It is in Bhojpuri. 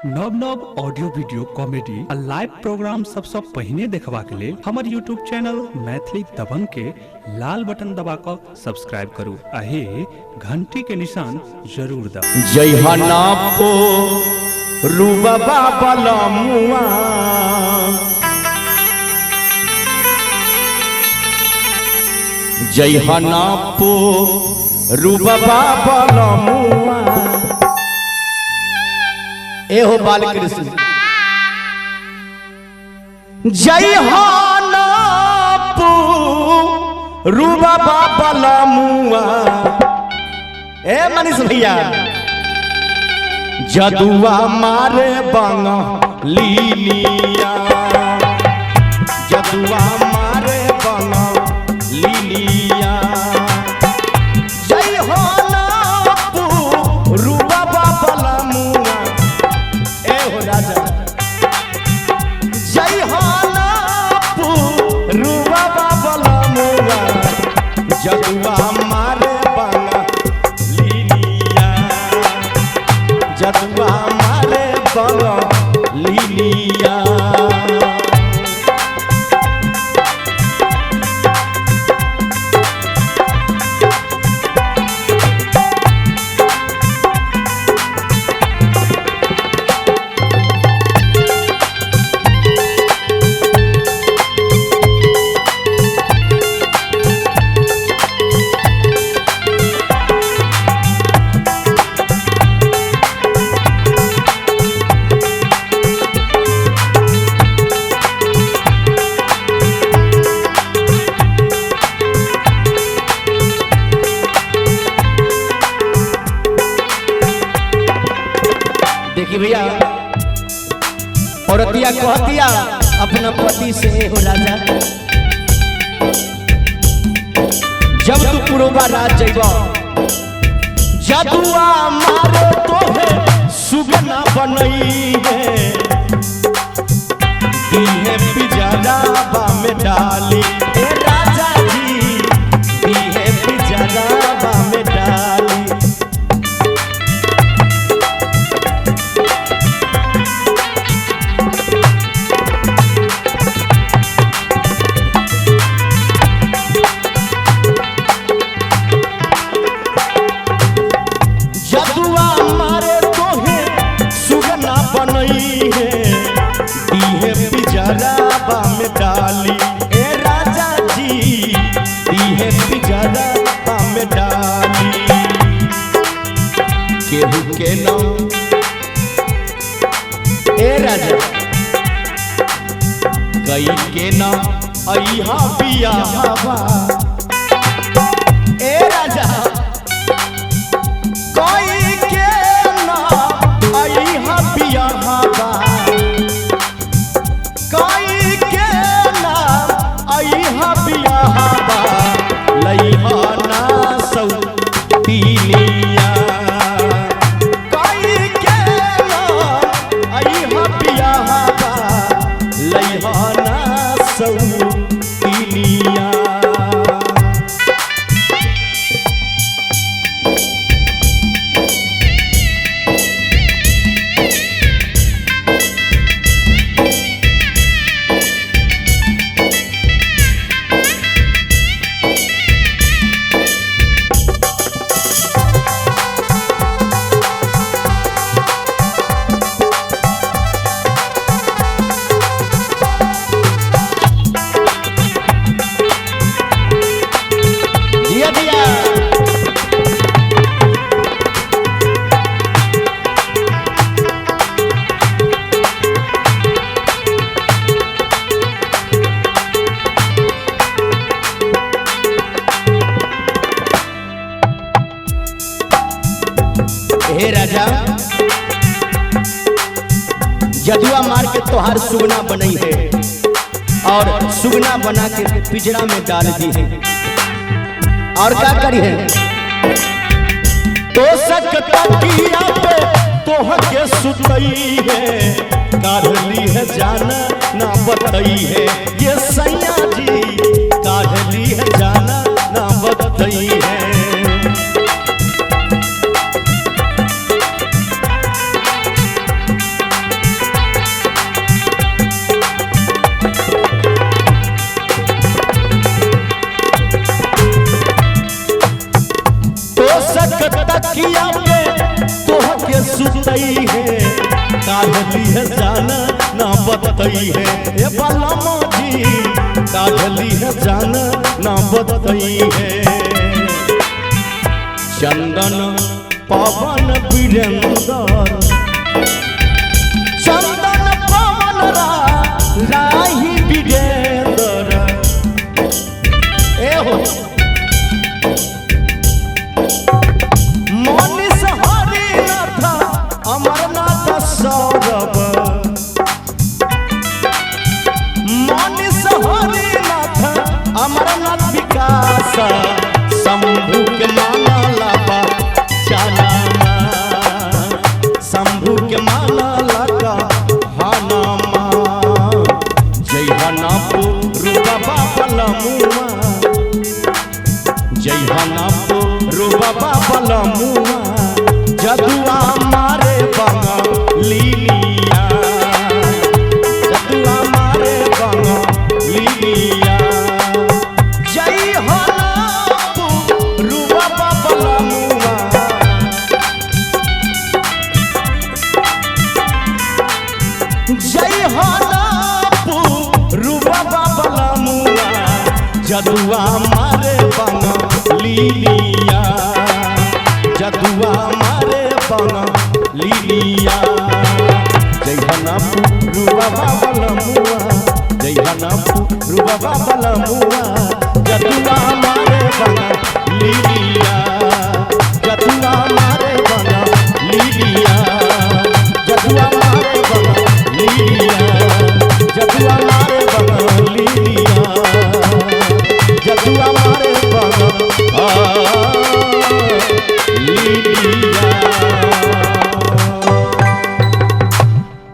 नव नव ऑडियो वीडियो कॉमेडी आ लाइव प्रोग्राम सबसे पहले देखवा के लिए हमारे यूट्यूब चैनल मैथिली दबंग के लाल बटन दबाकर सब्सक्राइब करू आहे घंटी के निशान जरूर दबाओ। जय हनापो रूबा बलमुआ जय हनापो रूबा बलमुआ ए हो बालकृष्ण जय हनापो रूबा बलमुआ ए मनीष भैया जदुआ मारे बंगलिनिया जदुआ मारे बंगलिनिया जय हो नापू रूबा बलमुआ ए हो राजा जय हो नापू रूबा बलमुआ जदुआ मारे जदुआ मारे बंगलिनिया देखिए भैया औरतिया कहतिया अपना पति से हो राजा जब तू पुरोबा राज जइबा जदुआ मारे तोहे सुगना बनई है दीहे पिजरा बा में डाली ए राजा जी दीहे पिजरा बा में डाली जदुआ मारे तोहे सुगना बनई है दीहे पिजरा बा में डाली ए राजा जी दीहे पिजरा बा में डाली केहू के नाम ए राजा कई के नाम अइहा बियाहवा ए राजा कोई के ना अइहा बियाहवा कोई के ना अइहा बियाहवा लइहा ना सौतीनिया कोई के ना अइहा बियाहवा लइहा ना सौतीनिया दिया दिया हे राजा जदुआ मार के तोहार सुगना बनई है और सुगना बना के पिंजरा में डाल दी है और क्या करी है तो सकता किया पे तोह के सुतई है काढ़ली है जाना ना बतई है ये सैया जी काढ़ली है जाना ना बतई है काढ़ली है जान ना बतई है ए बलमा जी काढ़ली है जान ना बतई है चंदन पवन वीरेंद्र चंदन पवन राही वीरेंद्र ए हो मनीष हरिनाथ अमरनाथ सौरभ मनीष हरिनाथ अमरनाथ विकास शंभु के माला लाबा चालामा शंभु के माला लगा हानामा जय हनापुर बाबा बलमुआ जय हनापुर बाबा बलमुआ जदुआ मारे बंगलिया जदुआ मारे बंगलिया जय हनापुर बाबा बलमुआ जय हनापुर बाबा बलमुआ जदुआ मारे बंगलिया जदुआ मारे बंगलिया जय हनापुर बाबा बलमुआ जय हनापुर बाबा बलमुआ जदुआ मारे बंगलिया जदुआ मारे बंगलिया जदुआ मारे